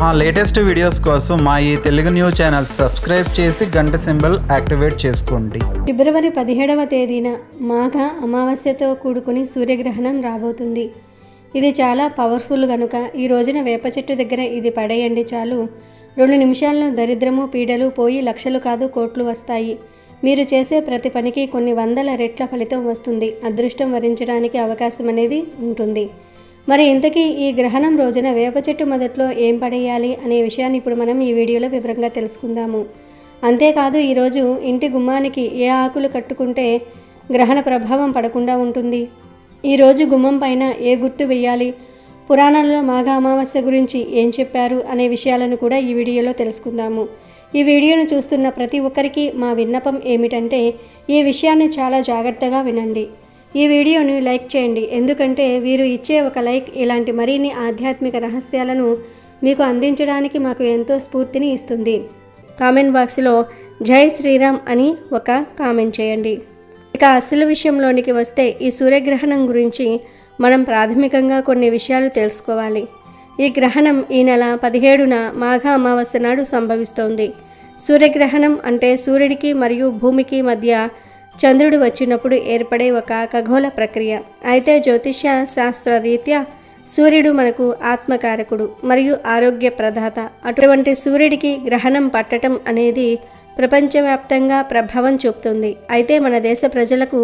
మా latest videos కోసం మా ఈ తెలుగు న్యూస్ ఛానల్ సబ్స్క్రైబ్ చేసి గంట సింబల్ యాక్టివేట్ చేసుకోండి. ఫిబ్రవరి 17వ తేదీన మాఘ అమావాస్యతో కూడుకుని సూర్యగ్రహణం రాబోతుంది. ఇది చాలా పవర్ఫుల్ కనుక ఈ రోజున వేప చెట్టు దగ్గర ఇది పడేయండి చాలు. 2 నిమిషాల్లో దరిద్రము పీడలు పోయి లక్షలు కాదు కోట్లు వస్తాయి. మీరు చేసే ప్రతి పనికి కొన్ని వందల రెట్ల ఫలితం వస్తుంది. అదృష్టం వరించడానికి అవకాశం అనేది ఉంటుంది. మరి ఇంతకీ ఈ గ్రహణం రోజున వేప చెట్టు మొదట్లో ఏం పడేయాలి అనే విషయాన్ని ఇప్పుడు మనం ఈ వీడియోలో వివరంగా తెలుసుకుందాము. అంతేకాదు ఈరోజు ఇంటి గుమ్మానికి ఏ ఆకులు కట్టుకుంటే గ్రహణ ప్రభావం పడకుండా ఉంటుంది, ఈరోజు గుమ్మం పైన ఏ గుర్తు వేయాలి, పురాణాల్లో మాఘ అమావాస్య గురించి ఏం చెప్పారు అనే విషయాలను కూడా ఈ వీడియోలో తెలుసుకుందాము. ఈ వీడియోను చూస్తున్న ప్రతి ఒక్కరికి మా విన్నపం ఏమిటంటే ఈ విషయాన్ని చాలా జాగ్రత్తగా వినండి. ఈ వీడియోని లైక్ చేయండి, ఎందుకంటే వీరు ఇచ్చే ఒక లైక్ ఇలాంటి మరిన్ని ఆధ్యాత్మిక రహస్యాలను మీకు అందించడానికి మాకు ఎంతో స్ఫూర్తిని ఇస్తుంది. కామెంట్ బాక్స్లో జై శ్రీరామ్ అని ఒక కామెంట్ చేయండి. ఇక అసలు విషయంలోనికి వస్తే ఈ సూర్యగ్రహణం గురించి మనం ప్రాథమికంగా కొన్ని విషయాలు తెలుసుకోవాలి. ఈ గ్రహణం ఈ నెల 17న మాఘ అమావాస్య నాడు సంభవిస్తోంది. సూర్యగ్రహణం అంటే సూర్యుడికి మరియు భూమికి మధ్య చంద్రుడు వచ్చినప్పుడు ఏర్పడే ఒక ఖగోళ ప్రక్రియ. అయితే జ్యోతిష్య శాస్త్ర రీత్యా సూర్యుడు మనకు ఆత్మకారకుడు మరియు ఆరోగ్య ప్రదాత. అటువంటి సూర్యుడికి గ్రహణం పట్టడం అనేది ప్రపంచవ్యాప్తంగా ప్రభావం చూపుతుంది. అయితే మన దేశ ప్రజలకు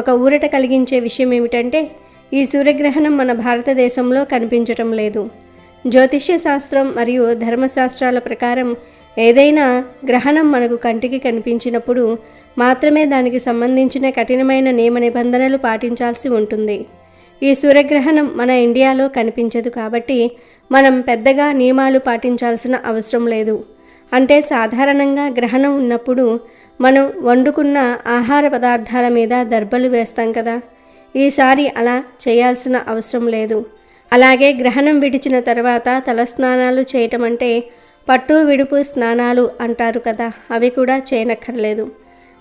ఒక ఊరట కలిగించే విషయం ఏమిటంటే ఈ సూర్యగ్రహణం మన భారతదేశంలో కనిపించటం లేదు. జ్యోతిష్య శాస్త్రం మరియు ధర్మశాస్త్రాల ప్రకారం ఏదైనా గ్రహణం మనకు కంటికి కనిపించినప్పుడు మాత్రమే దానికి సంబంధించిన కఠినమైన నియమ నిబంధనలు పాటించాల్సి ఉంటుంది. ఈ సూర్యగ్రహణం మన ఇండియాలో కనిపించదు కాబట్టి మనం పెద్దగా నియమాలు పాటించాల్సిన అవసరం లేదు. అంటే సాధారణంగా గ్రహణం ఉన్నప్పుడు మనం వండుకున్న ఆహార పదార్థాల మీద దర్బలు వేస్తాం కదా, ఈసారి అలా చేయాల్సిన అవసరం లేదు. అలాగే గ్రహణం విడిచిన తర్వాత తలస్నానాలు చేయటం అంటే పట్టు విడుపు స్నానాలు అంటారు కదా, అవి కూడా చేయనక్కర్లేదు.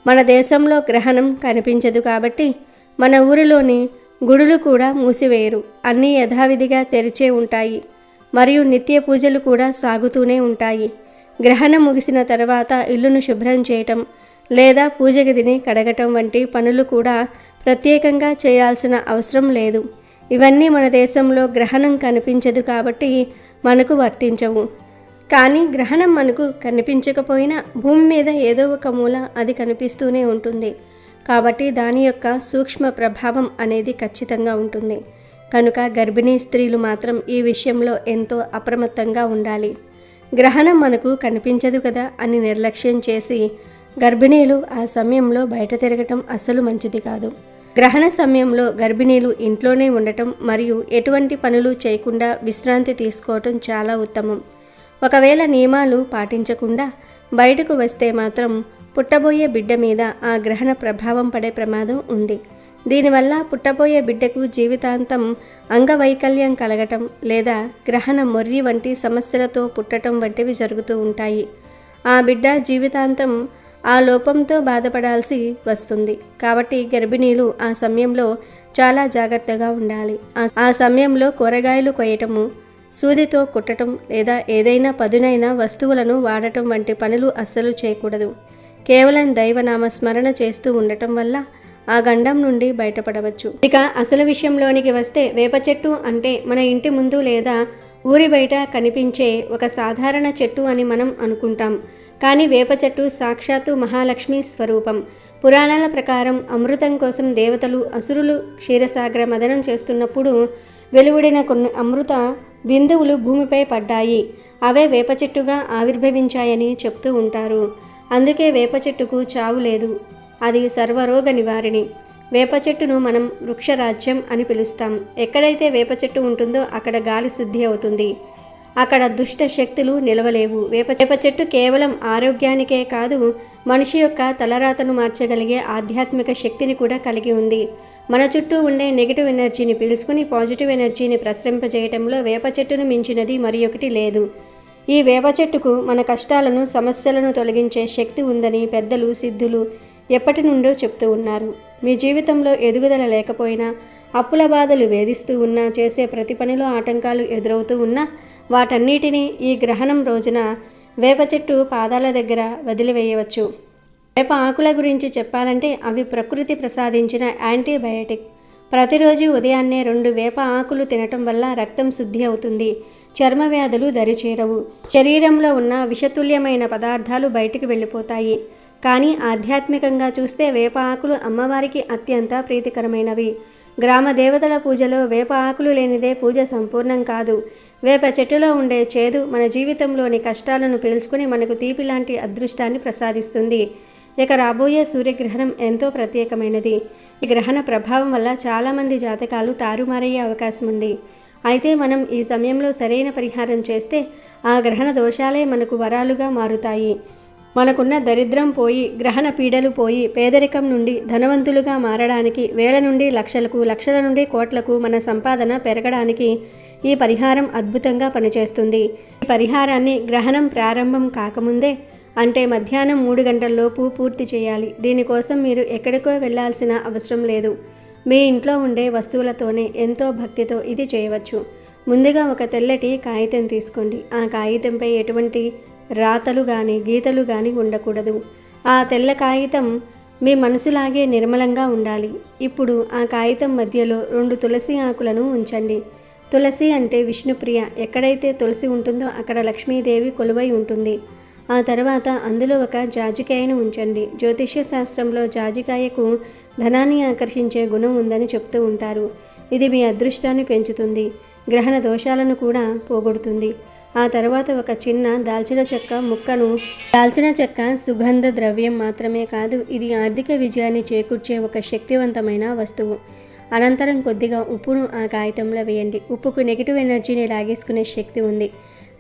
మన దేశంలో గ్రహణం కనిపించదు కాబట్టి మన ఊరిలోని గుడులు కూడా మూసివేయరు, అన్నీ యథావిధిగా తెరిచే ఉంటాయి మరియు నిత్య పూజలు కూడా సాగుతూనే ఉంటాయి. గ్రహణం ముగిసిన తర్వాత ఇల్లును శుభ్రం చేయటం లేదా పూజ గదిని కడగటం వంటి పనులు కూడా ప్రత్యేకంగా చేయాల్సిన అవసరం లేదు. ఇవన్నీ మన దేశంలో గ్రహణం కనిపించదు కాబట్టి మనకు వర్తించవు. కానీ గ్రహణం మనకు కనిపించకపోయినా భూమి మీద ఏదో ఒక మూల అది కనిపిస్తూనే ఉంటుంది కాబట్టి దాని యొక్క సూక్ష్మ ప్రభావం అనేది ఖచ్చితంగా ఉంటుంది. కనుక గర్భిణీ స్త్రీలు మాత్రం ఈ విషయంలో ఎంతో అప్రమత్తంగా ఉండాలి. గ్రహణం మనకు కనిపించదు కదా అని నిర్లక్ష్యం చేసి గర్భిణీలు ఆ సమయంలో బయట తిరగటం అస్సలు మంచిది కాదు. గ్రహణ సమయంలో గర్భిణీలు ఇంట్లోనే ఉండటం మరియు ఎటువంటి పనులు చేయకుండా విశ్రాంతి తీసుకోవటం చాలా ఉత్తమం. ఒకవేళ నియమాలు పాటించకుండా బయటకు వస్తే మాత్రం పుట్టబోయే బిడ్డ మీద ఆ గ్రహణ ప్రభావం పడే ప్రమాదం ఉంది. దీనివల్ల పుట్టబోయే బిడ్డకు జీవితాంతం అంగవైకల్యం కలగటం లేదా గ్రహణ మొర్రి వంటి సమస్యలతో పుట్టడం వంటివి జరుగుతూ ఉంటాయి. ఆ బిడ్డ జీవితాంతం ఆ లోపంతో బాధపడాల్సి వస్తుంది. కాబట్టి గర్భిణీలు ఆ సమయంలో చాలా జాగ్రత్తగా ఉండాలి. ఆ సమయంలో కూరగాయలు కొయ్యటము, సూదితో కుట్టడం లేదా ఏదైనా పదునైన వస్తువులను వాడటం వంటి పనులు అస్సలు చేయకూడదు. కేవలం దైవనామ స్మరణ చేస్తూ ఉండటం వల్ల ఆ గండం నుండి బయటపడవచ్చు. ఇక అసలు విషయంలోనికి వస్తే వేప చెట్టు అంటే మన ఇంటి ముందు లేదా ఊరి బయట కనిపించే ఒక సాధారణ చెట్టు అని మనం అనుకుంటాం. కానీ వేప చెట్టు సాక్షాత్తు మహాలక్ష్మి స్వరూపం. పురాణాల ప్రకారం అమృతం కోసం దేవతలు అసురులు క్షీరసాగర మదనం చేస్తున్నప్పుడు వెలువడిన కొన్ని అమృత బిందువులు భూమిపై పడ్డాయి. అవే వేప చెట్టుగా ఆవిర్భవించాయని చెప్తూ ఉంటారు. అందుకే వేప చెట్టుకు చావు లేదు, అది సర్వరోగ నివారిణి. వేప చెట్టును మనం వృక్షరాజ్యం అని పిలుస్తాం. ఎక్కడైతే వేప చెట్టు ఉంటుందో అక్కడ గాలి శుద్ధి అవుతుంది, అక్కడ దుష్ట శక్తులు నిలవలేవు. వేప చెట్టు కేవలం ఆరోగ్యానికే కాదు, మనిషి యొక్క తలరాతను మార్చగలిగే ఆధ్యాత్మిక శక్తిని కూడా కలిగి ఉంది. మన చుట్టూ ఉండే నెగిటివ్ ఎనర్జీని పీల్చుకుని పాజిటివ్ ఎనర్జీని ప్రసరింపజేయటంలో వేప చెట్టును మించినది మరి ఒకటి లేదు. ఈ వేప చెట్టుకు మన కష్టాలను సమస్యలను తొలగించే శక్తి ఉందని పెద్దలు సిద్ధులు ఎప్పటి నుండో చెప్తూ ఉన్నారు. మీ జీవితంలో ఎదుగుదల లేకపోయినా, అప్పుల బాధలు వేధిస్తూ ఉన్నా, చేసే ప్రతి పనిలో ఆటంకాలు ఎదురవుతూ ఉన్నా వాటన్నిటినీ ఈ గ్రహణం రోజున వేప చెట్టు పాదాల దగ్గర వదిలివేయవచ్చు. వేప ఆకుల గురించి చెప్పాలంటే అవి ప్రకృతి ప్రసాదించిన యాంటీబయాటిక్. ప్రతిరోజు ఉదయాన్నే 2 వేప ఆకులు తినటం వల్ల రక్తం శుద్ధి అవుతుంది, చర్మ వ్యాధులు దరిచేరవు, శరీరంలో ఉన్న విషతుల్యమైన పదార్థాలు బయటికి వెళ్ళిపోతాయి. కానీ ఆధ్యాత్మికంగా చూస్తే వేప ఆకులు అమ్మవారికి అత్యంత ప్రీతికరమైనవి. గ్రామ దేవతల పూజలో వేప ఆకులు లేనిదే పూజ సంపూర్ణం కాదు. వేప చెట్టులో ఉండే చేదు మన జీవితంలోని కష్టాలను పీల్చుకుని మనకు తీపి లాంటి అదృష్టాన్ని ప్రసాదిస్తుంది. ఇక రాబోయే సూర్యగ్రహణం ఎంతో ప్రత్యేకమైనది. ఈ గ్రహణ ప్రభావం వల్ల చాలామంది జాతకాలు తారుమారయ్యే అవకాశం ఉంది. అయితే మనం ఈ సమయంలో సరైన పరిహారం చేస్తే ఆ గ్రహణ దోషాలే మనకు వరాలుగా మారుతాయి. మనకున్న దరిద్రం పోయి, గ్రహణ పీడలు పోయి, పేదరికం నుండి ధనవంతులుగా మారడానికి, వేల నుండి లక్షలకు, లక్షల నుండి కోట్లకు మన సంపాదన పెరగడానికి ఈ పరిహారం అద్భుతంగా పనిచేస్తుంది. ఈ పరిహారాన్ని గ్రహణం ప్రారంభం కాకముందే, అంటే మధ్యాహ్నం 3 గంటల్లోపు పూర్తి చేయాలి. దీనికోసం మీరు ఎక్కడికో వెళ్ళాల్సిన అవసరం లేదు. మీ ఇంట్లో ఉండే వస్తువులతోనే ఎంతో భక్తితో ఇది చేయవచ్చు. ముందుగా ఒక తెల్లటి కాగితం తీసుకోండి. ఆ కాగితంపై ఎటువంటి రాతలు కానీ గీతలు కానీ ఉండకూడదు. ఆ తెల్ల కాగితం మీ మనసులాగే నిర్మలంగా ఉండాలి. ఇప్పుడు ఆ కాగితం మధ్యలో 2 తులసి ఆకులను ఉంచండి. తులసి అంటే విష్ణుప్రియ. ఎక్కడైతే తులసి ఉంటుందో అక్కడ లక్ష్మీదేవి కొలువై ఉంటుంది. ఆ తర్వాత అందులో ఒక జాజికాయను ఉంచండి. జ్యోతిష్య శాస్త్రంలో జాజికాయకు ధనాన్ని ఆకర్షించే గుణం ఉందని చెప్తూ ఉంటారు. ఇది మీ అదృష్టాన్ని పెంచుతుంది, గ్రహణ దోషాలను కూడా పోగొడుతుంది. ఆ తర్వాత ఒక చిన్న దాల్చిన చెక్క ముక్కను, దాల్చిన చెక్క సుగంధ ద్రవ్యం మాత్రమే కాదు, ఇది ఆర్థిక విజయాన్ని చేకూర్చే ఒక శక్తివంతమైన వస్తువు. అనంతరం కొద్దిగా ఉప్పును ఆ కాగితంలో వేయండి. ఉప్పుకు నెగిటివ్ ఎనర్జీని లాగేసుకునే శక్తి ఉంది.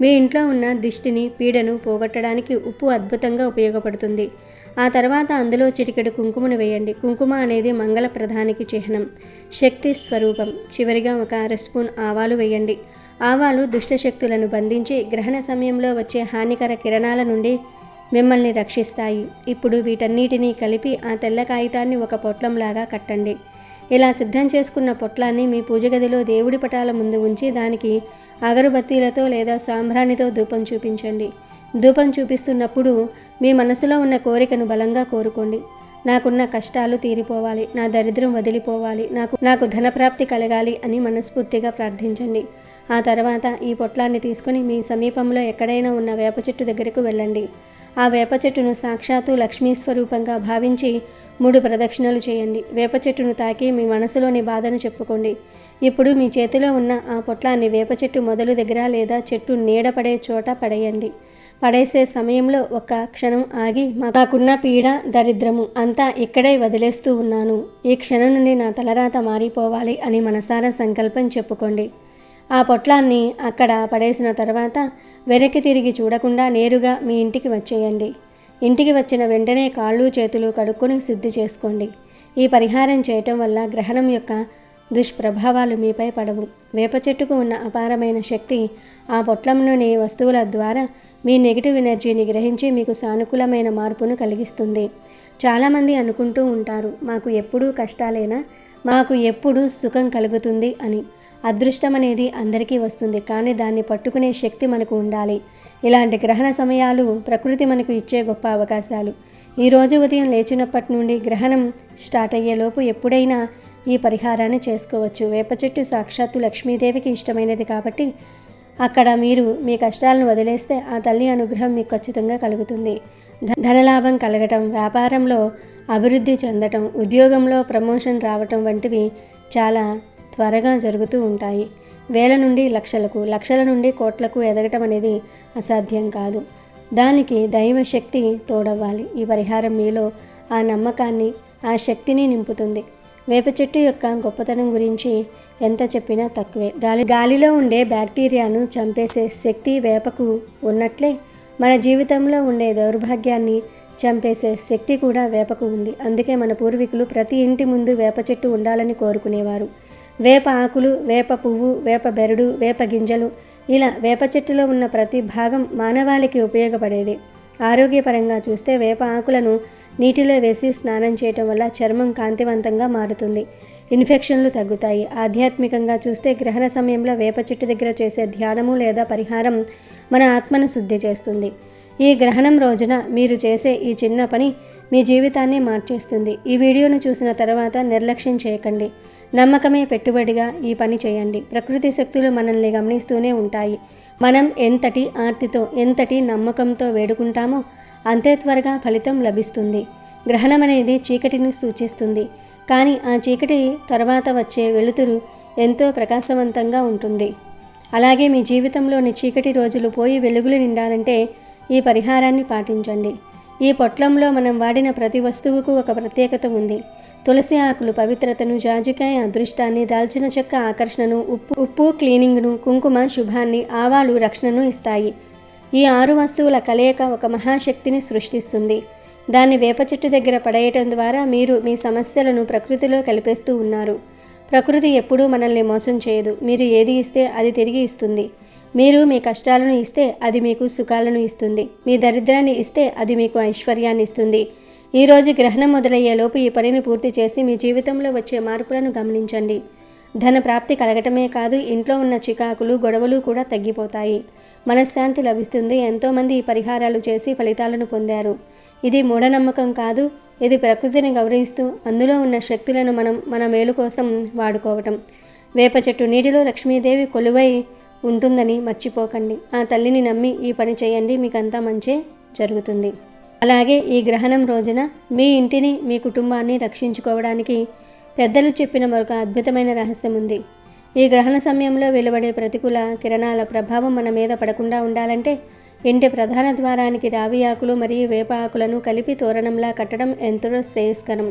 మీ ఇంట్లో ఉన్న దిష్టిని, పీడను పోగొట్టడానికి ఉప్పు అద్భుతంగా ఉపయోగపడుతుంది. ఆ తర్వాత అందులో చిటికెడు కుంకుమను వేయండి. కుంకుమ అనేది మంగళ ప్రధానికి చిహ్నం, శక్తి స్వరూపం. చివరిగా ఒక 1/2 స్పూన్ ఆవాలు వేయండి. ఆవాలు దుష్టశక్తులను బంధించి గ్రహణ సమయంలో వచ్చే హానికర కిరణాల నుండి మిమ్మల్ని రక్షిస్తాయి. ఇప్పుడు వీటన్నిటినీ కలిపి ఆ తెల్ల కాగితాన్ని ఒక పొట్లంలాగా కట్టండి. ఇలా సిద్ధం చేసుకున్న పొట్లాన్ని మీ పూజ గదిలో దేవుడి పటాల ముందు ఉంచి దానికి అగరుబత్తీలతో లేదా సాంబ్రాణితో ధూపం చూపించండి. ధూపం చూపిస్తున్నప్పుడు మీ మనసులో ఉన్న కోరికను బలంగా కోరుకోండి. నాకున్న కష్టాలు తీరిపోవాలి, నా దరిద్రం వదిలిపోవాలి, నాకు ధనప్రాప్తి కలగాలి అని మనస్ఫూర్తిగా ప్రార్థించండి. ఆ తర్వాత ఈ పొట్లాన్ని తీసుకుని మీ సమీపంలో ఎక్కడైనా ఉన్న వేప చెట్టు దగ్గరకు వెళ్ళండి. ఆ వేప చెట్టును సాక్షాత్తు లక్ష్మీ స్వరూపంగా భావించి 3 ప్రదక్షిణలు చేయండి. వేప చెట్టును తాకి మీ మనసులోని బాధను చెప్పుకోండి. ఇప్పుడు మీ చేతిలో ఉన్న ఆ పొట్లాన్ని వేప చెట్టు మొదలు దగ్గర లేదా చెట్టు నీడ పడే చోట పడేయండి. పడేసే సమయంలో ఒక్క క్షణం ఆగి, నాకున్న పీడ, దరిద్రము అంతా ఇక్కడే వదిలేస్తూ ఉన్నాను, ఈ క్షణం నుండి నా తలరాత మారిపోవాలి అని మనసారా సంకల్పం చెప్పుకోండి. ఆ పొట్లాన్ని అక్కడ పడేసిన తర్వాత వెనక్కి తిరిగి చూడకుండా నేరుగా మీ ఇంటికి వచ్చేయండి. ఇంటికి వచ్చిన వెంటనే కాళ్ళు చేతులు కడుక్కొని శుద్ధి చేసుకోండి. ఈ పరిహారం చేయటం వల్ల గ్రహణం యొక్క దుష్ప్రభావాలు మీపై పడవు. వేప చెట్టుకు ఉన్న అపారమైన శక్తి ఆ పొట్లంలోని వస్తువుల ద్వారా మీ నెగిటివ్ ఎనర్జీని గ్రహించి మీకు సానుకూలమైన మార్పును కలిగిస్తుంది. చాలామంది అనుకుంటూ ఉంటారు, మాకు ఎప్పుడూ కష్టాలేనా, మాకు ఎప్పుడు సుఖం కలుగుతుంది అని. అదృష్టం అనేది అందరికీ వస్తుంది, కానీ దాన్ని పట్టుకునే శక్తి మనకు ఉండాలి. ఇలాంటి గ్రహణ సమయాలు ప్రకృతి మనకు ఇచ్చే గొప్ప అవకాశాలు. ఈరోజు ఉదయం లేచినప్పటి నుండి గ్రహణం స్టార్ట్ అయ్యేలోపు ఎప్పుడైనా ఈ పరిహారాన్ని చేసుకోవచ్చు. వేప చెట్టు సాక్షాత్తు లక్ష్మీదేవికి ఇష్టమైనది కాబట్టి అక్కడ మీరు మీ కష్టాలను వదిలేస్తే ఆ తల్లి అనుగ్రహం మీకు ఖచ్చితంగా కలుగుతుంది. ధనలాభం కలగటం, వ్యాపారంలో అభివృద్ధి చెందటం, ఉద్యోగంలో ప్రమోషన్ రావటం వంటివి చాలా త్వరగా జరుగుతూ ఉంటాయి. వేల నుండి లక్షలకు, లక్షల నుండి కోట్లకు ఎదగటం అనేది అసాధ్యం కాదు. దానికి దైవశక్తి తోడవ్వాలి. ఈ పరిహారం మీలో ఆ నమ్మకాన్ని, ఆ శక్తిని నింపుతుంది. వేప చెట్టు యొక్క గొప్పతనం గురించి ఎంత చెప్పినా తక్కువే. గాలిలో ఉండే బ్యాక్టీరియాను చంపేసే శక్తి వేపకు ఉన్నట్లే మన జీవితంలో ఉండే దౌర్భాగ్యాన్ని చంపేసే శక్తి కూడా వేపకు ఉంది. అందుకే మన పూర్వీకులు ప్రతి ఇంటి ముందు వేప చెట్టు ఉండాలని కోరుకునేవారు. వేప ఆకులు, వేప పువ్వు, వేప బెరడు, వేప గింజలు, ఇలా వేప చెట్టులో ఉన్న ప్రతి భాగం మానవాళికి ఉపయోగపడేది. ఆరోగ్యపరంగా చూస్తే వేప ఆకులను నీటిలో వేసి స్నానం చేయటం వల్ల చర్మం కాంతివంతంగా మారుతుంది, ఇన్ఫెక్షన్లు తగ్గుతాయి. ఆధ్యాత్మికంగా చూస్తే గ్రహణ సమయంలో వేప చెట్టు దగ్గర చేసే ధ్యానము లేదా పరిహారం మన ఆత్మను శుద్ధి చేస్తుంది. ఈ గ్రహణం రోజున మీరు చేసే ఈ చిన్న పని మీ జీవితాన్ని మార్చేస్తుంది. ఈ వీడియోను చూసిన తర్వాత నిర్లక్ష్యం చేయకండి. నమ్మకమే పెట్టుబడిగా ఈ పని చేయండి. ప్రకృతి శక్తులు మనల్ని గమనిస్తూనే ఉంటాయి. మనం ఎంతటి ఆర్తితో, ఎంతటి నమ్మకంతో వేడుకుంటామో అంతే త్వరగా ఫలితం లభిస్తుంది. గ్రహణం అనేది చీకటిని సూచిస్తుంది, కానీ ఆ చీకటి తర్వాత వచ్చే వెలుతురు ఎంతో ప్రకాశవంతంగా ఉంటుంది. అలాగే మీ జీవితంలోని చీకటి రోజులు పోయి వెలుగులు నిండాలంటే ఈ పరిహారాన్ని పాటించండి. ఈ పొట్లంలో మనం వాడిన ప్రతి వస్తువుకు ఒక ప్రత్యేకత ఉంది. తులసి ఆకులు పవిత్రతను, జాజికాయ అదృష్టాన్ని, దాల్చిన చెక్క ఆకర్షణను, ఉప్పు క్లీనింగ్ను, కుంకుమ శుభాన్ని, ఆవాలు రక్షణను ఇస్తాయి. ఈ 6 వస్తువుల కలయిక ఒక మహాశక్తిని సృష్టిస్తుంది. దాన్ని వేప చెట్టు దగ్గర పడేయటం ద్వారా మీరు మీ సమస్యలను ప్రకృతిలో కలిపేస్తూ ఉన్నారు. ప్రకృతి ఎప్పుడూ మనల్ని మోసం చేయదు. మీరు ఏది ఇస్తే అది తిరిగి ఇస్తుంది. మీరు మీ కష్టాలను ఇస్తే అది మీకు సుఖాలను ఇస్తుంది. మీ దరిద్రాన్ని ఇస్తే అది మీకు ఐశ్వర్యాన్ని ఇస్తుంది. ఈరోజు గ్రహణం మొదలయ్యేలోపు ఈ పనిని పూర్తి చేసి మీ జీవితంలో వచ్చే మార్పులను గమనించండి. ధన ప్రాప్తి కలగటమే కాదు, ఇంట్లో ఉన్న చికాకులు, గొడవలు కూడా తగ్గిపోతాయి. మనశ్శాంతి లభిస్తుంది. ఎంతోమంది ఈ పరిహారాలు చేసి ఫలితాలను పొందారు. ఇది మూఢనమ్మకం కాదు, ఇది ప్రకృతిని గౌరవిస్తూ అందులో ఉన్న శక్తులను మన మేలు కోసం వాడుకోవటం. వేప చెట్టు నీటిలో లక్ష్మీదేవి కొలువై ఉంటుందని మర్చిపోకండి. ఆ తల్లిని నమ్మి ఈ పని చేయండి, మీకంతా మంచే జరుగుతుంది. అలాగే ఈ గ్రహణం రోజున మీ ఇంటిని, మీ కుటుంబాన్ని రక్షించుకోవడానికి పెద్దలు చెప్పిన మరొక అద్భుతమైన రహస్యం ఉంది. ఈ గ్రహణ సమయంలో వెలువడే ప్రతికూల కిరణాల ప్రభావం మన మీద పడకుండా ఉండాలంటే ఇంటి ప్రధాన ద్వారానికి రావి ఆకులు మరియు వేప ఆకులను కలిపి తోరణంలా కట్టడం ఎంతో శ్రేయస్కరం.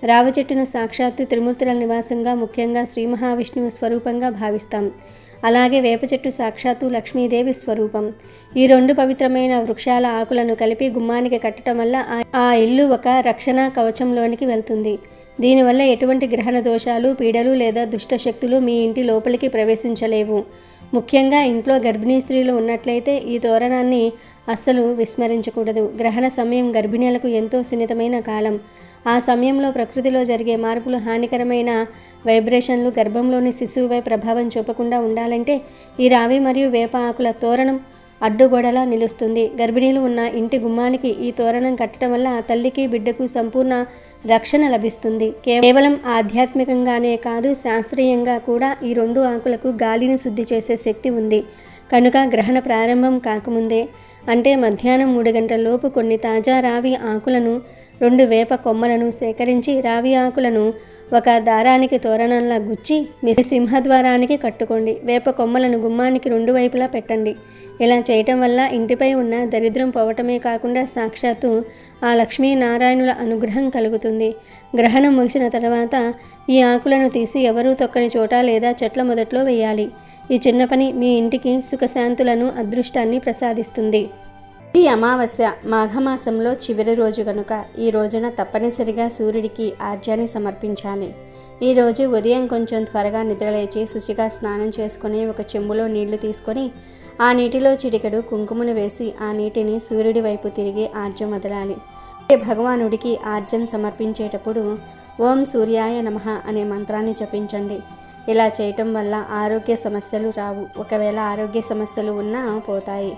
రావి చెట్టును సాక్షాత్తు త్రిమూర్తుల నివాసంగా, ముఖ్యంగా శ్రీ మహావిష్ణువు స్వరూపంగా భావిస్తాం. అలాగే వేప చెట్టు సాక్షాత్తు లక్ష్మీదేవి స్వరూపం. ఈ 2 పవిత్రమైన వృక్షాల ఆకులను కలిపి గుమ్మానికి కట్టడం వల్ల ఆ ఇల్లు ఒక రక్షణ కవచంలోనికి వెళ్తుంది. దీనివల్ల ఎటువంటి గ్రహణ దోషాలు, పీడలు లేదా దుష్ట శక్తులు మీ ఇంటి లోపలికి ప్రవేశించలేవు. ముఖ్యంగా ఇంట్లో గర్భిణీ స్త్రీలు ఉన్నట్లయితే ఈ తోరణాన్ని అస్సలు విస్మరించకూడదు. గ్రహణ సమయం గర్భిణీలకు ఎంతో సున్నితమైన కాలం. ఆ సమయంలో ప్రకృతిలో జరిగే మార్పులు, హానికరమైన వైబ్రేషన్లు గర్భంలోని శిశువుపై ప్రభావం చూపకుండా ఉండాలంటే ఈ రావి మరియు వేప ఆకుల తోరణం అడ్డుగోడలా నిలుస్తుంది. గర్భిణీలు ఉన్న ఇంటి గుమ్మానికి ఈ తోరణం కట్టడం వల్ల ఆ తల్లికి, బిడ్డకు సంపూర్ణ రక్షణ లభిస్తుంది. కేవలం ఆధ్యాత్మికంగానే కాదు, శాస్త్రీయంగా కూడా ఈ 2 ఆకులకు గాలిని శుద్ధి చేసే శక్తి ఉంది. కనుక గ్రహణ ప్రారంభం కాకముందే, అంటే మధ్యాహ్నం 3 గంటలలోపు కొన్ని తాజా రావి ఆకులను, 2 వేప కొమ్మలను సేకరించి రావి ఆకులను ఒక దారానికి తోరణంలా గుచ్చి మీ సింహద్వారానికి కట్టుకోండి. వేప కొమ్మలను గుమ్మానికి 2 వైపులా పెట్టండి. ఇలా చేయటం వల్ల ఇంటిపై ఉన్న దరిద్రం పోవటమే కాకుండా సాక్షాత్తు ఆ లక్ష్మీనారాయణుల అనుగ్రహం కలుగుతుంది. గ్రహణం ముగిసిన తర్వాత ఈ ఆకులను తీసి ఎవరూ తొక్కని చోట లేదా చెట్ల మొదట్లో వేయాలి. ఈ చిన్న పని మీ ఇంటికి సుఖశాంతులను, అదృష్టాన్ని ప్రసాదిస్తుంది. ఈ అమావాస్య మాఘమాసంలో చివరి రోజు కనుక ఈ రోజున తప్పనిసరిగా సూర్యుడికి ఆర్జ్యాన్ని సమర్పించాలి. ఈరోజు ఉదయం కొంచెం త్వరగా నిద్రలేచి శుచిగా స్నానం చేసుకుని ఒక చెంబులో నీళ్లు తీసుకొని ఆ నీటిలో చిటికెడు కుంకుమను వేసి ఆ నీటిని సూర్యుడి వైపు తిరిగి ఆర్జ్యం వదలాలి. భగవానుడికి ఆర్జ్యం సమర్పించేటప్పుడు ఓం సూర్యాయ నమః అనే మంత్రాన్ని జపించండి. ఇలా చేయటం వల్ల ఆరోగ్య సమస్యలు రావు. ఒకవేళ ఆరోగ్య సమస్యలు ఉన్నా పోతాయి.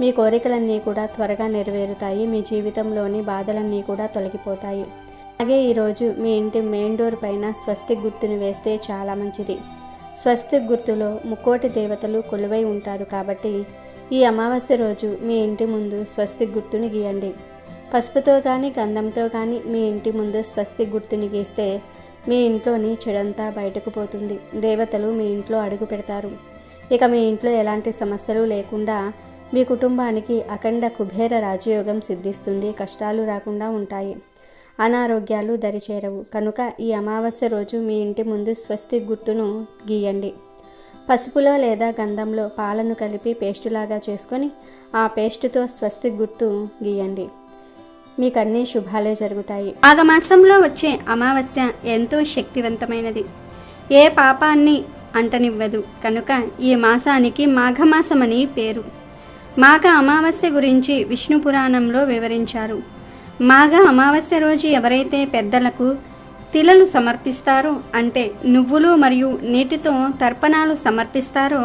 మీ కోరికలన్నీ కూడా త్వరగా నెరవేరుతాయి. మీ జీవితంలోని బాధలన్నీ కూడా తొలగిపోతాయి. అలాగే ఈరోజు మీ ఇంటి మెయిన్ డోర్ పైన స్వస్తిక్ గుర్తును వేస్తే చాలా మంచిది. స్వస్తిక్ గుర్తులో ముక్కోటి దేవతలు కొలువై ఉంటారు కాబట్టి ఈ అమావాస్య రోజు మీ ఇంటి ముందు స్వస్తిక్ గుర్తుని గీయండి. పసుపుతో కానీ గంధంతో కానీ మీ ఇంటి ముందు స్వస్తిక్ గుర్తుని గీస్తే మీ ఇంట్లోని చెడంతా బయటకు పోతుంది. దేవతలు మీ ఇంట్లో అడుగు పెడతారు. ఇక మీ ఇంట్లో ఎలాంటి సమస్యలు లేకుండా మీ కుటుంబానికి అఖండ కుబేర రాజయోగం సిద్ధిస్తుంది. కష్టాలు రాకుండా ఉంటాయి. అనారోగ్యాలు దరిచేరవు. కనుక ఈ అమావాస్య రోజు మీ ఇంటి ముందు స్వస్తిక్ గుర్తును గీయండి. పసుపులో లేదా గంధంలో పాలను కలిపి పేస్టులాగా చేసుకొని ఆ పేస్టుతో స్వస్తిక్ గుర్తు గీయండి. మీకు అన్ని శుభాలే జరుగుతాయి. మాఘమాసంలో వచ్చే అమావాస్య ఎంతో శక్తివంతమైనది. ఏ పాపాన్ని అంటనివ్వదు. కనుక ఈ మాసానికి మాఘమాసమని పేరు. మాఘ అమావాస్య గురించి విష్ణు పురాణంలో వివరించారు. మాఘ అమావాస్య రోజు ఎవరైతే పెద్దలకు తిలలు సమర్పిస్తారో, అంటే నువ్వులు మరియు నీటితో తర్పణాలు సమర్పిస్తారో,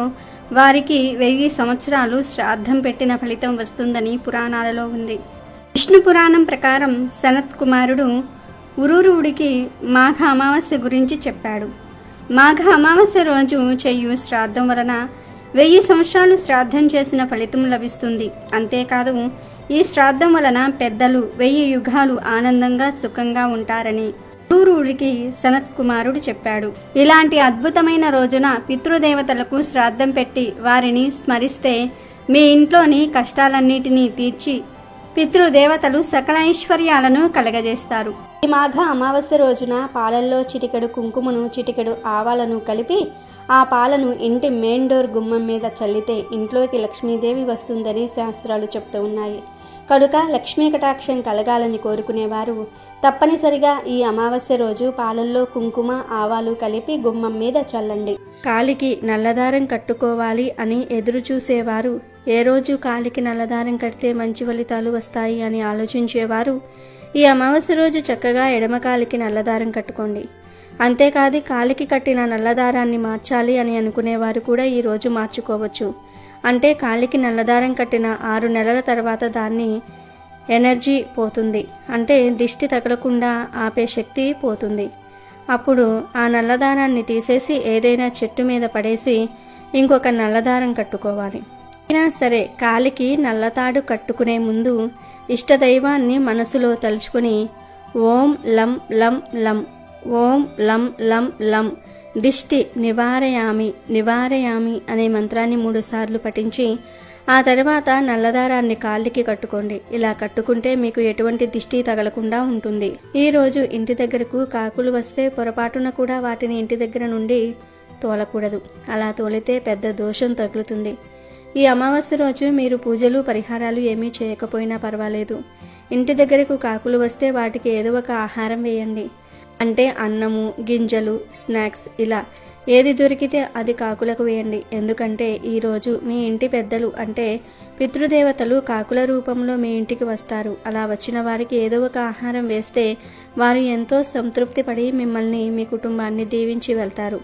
వారికి 1000 సంవత్సరాలు శ్రాద్ధం పెట్టిన ఫలితం వస్తుందని పురాణాలలో ఉంది. విష్ణు పురాణం ప్రకారం సనత్ కుమారుడు ఉరూరుడికి మాఘ అమావాస్య గురించి చెప్పాడు. మాఘ అమావాస్య రోజు చేయు శ్రాద్ధం వలన 1000 సంవత్సరాలు శ్రాద్ధం చేసిన ఫలితం లభిస్తుంది. అంతేకాదు, ఈ శ్రాద్ధం వలన పెద్దలు 1000 యుగాలు ఆనందంగా సుఖంగా ఉంటారని ఉరూరుడికి సనత్ కుమారుడు చెప్పాడు. ఇలాంటి అద్భుతమైన రోజున పితృదేవతలకు శ్రాద్ధం పెట్టి వారిని స్మరిస్తే మీ ఇంట్లోని కష్టాలన్నిటినీ తీర్చి పితృదేవతలు సకల ఐశ్వర్యాలను కలగజేస్తారు. ఈ మాఘ అమావాస్య రోజున పాలల్లో చిటికెడు కుంకుమను, చిటికెడు ఆవాలను కలిపి ఆ పాలను ఇంటి మెయిన్ డోర్ గుమ్మం మీద చల్లితే ఇంట్లోకి లక్ష్మీదేవి వస్తుందని శాస్త్రాలు చెప్తూ ఉన్నాయి. కనుక లక్ష్మీ కటాక్షం కలగాలని కోరుకునేవారు తప్పనిసరిగా ఈ అమావాస్య రోజు పాలల్లో కుంకుమ, ఆవాలు కలిపి గుమ్మం మీద చల్లండి. కాలికి నల్లదారం కట్టుకోవాలి అని ఎదురు చూసేవారు, ఏ రోజు కాలికి నల్లదారం కడితే మంచి ఫలితాలు వస్తాయి అని ఆలోచించేవారు ఈ అమావాస్య రోజు చక్కగా ఎడమ కాలికి నల్లదారం కట్టుకోండి. అంతేకాదు, కాలికి కట్టిన నల్లదారాన్ని మార్చాలి అని అనుకునేవారు కూడా ఈరోజు మార్చుకోవచ్చు. అంటే కాలికి నల్లదారం కట్టిన 6 నెలల తర్వాత దాన్ని ఎనర్జీ పోతుంది, అంటే దిష్టి తగలకుండా ఆపే శక్తి పోతుంది. అప్పుడు ఆ నల్లదారాన్ని తీసేసి ఏదైనా చెట్టు మీద పడేసి ఇంకొక నల్లదారం కట్టుకోవాలి. అయినా సరే, కాలికి నల్లతాడు కట్టుకునే ముందు ఇష్టదైవాన్ని మనసులో తలుచుకుని ఓం లం లం లం, ఓం లం లం లం దిష్టి నివారయామి నివారయామి అనే మంత్రాన్ని 3 సార్లు పఠించి ఆ తర్వాత నల్లదారాన్ని కాళ్ళకి కట్టుకోండి. ఇలా కట్టుకుంటే మీకు ఎటువంటి దిష్టి తగలకుండా ఉంటుంది. ఈరోజు ఇంటి దగ్గరకు కాకులు వస్తే పొరపాటున కూడా వాటిని ఇంటి దగ్గర నుండి తోలకూడదు. అలా తోలితే పెద్ద దోషం తగులుతుంది. ఈ అమావాస్య రోజు మీరు పూజలు, పరిహారాలు ఏమీ చేయకపోయినా పర్వాలేదు. ఇంటి దగ్గరకు కాకులు వస్తే వాటికి ఏదో ఒక ఆహారం వేయండి. అంటే అన్నము, గింజలు, స్నాక్స్ ఇలా ఏది దొరికితే అది కాకులకు వేయండి. ఎందుకంటే ఈరోజు మీ ఇంటి పెద్దలు అంటే పితృదేవతలు కాకుల రూపంలో మీ ఇంటికి వస్తారు. అలా వచ్చిన వారికి ఏదో ఒక ఆహారం వేస్తే వారు ఎంతో సంతృప్తి పడి మిమ్మల్ని, మీ కుటుంబాన్ని దీవించి వెళ్తారు.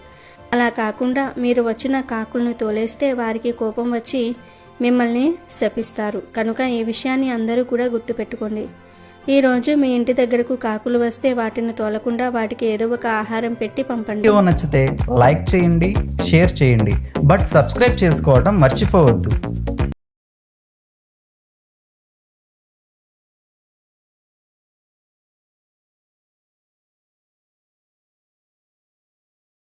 అలా కాకుండా మీరు వచ్చిన కాకులను తోలేస్తే వారికి కోపం వచ్చి మిమ్మల్ని శపిస్తారు. కనుక ఈ విషయాన్ని అందరూ కూడా గుర్తుపెట్టుకోండి. ఈరోజు మీ ఇంటి దగ్గరకు కాకులు వస్తే వాటిని తోలకుండా వాటికి ఏదో ఒక ఆహారం పెట్టి పంపండి. వీడియో నచ్చితే లైక్ చేయండి, షేర్ చేయండి, బట్ సబ్స్క్రైబ్ చేసుకోవడం మర్చిపోవద్దు.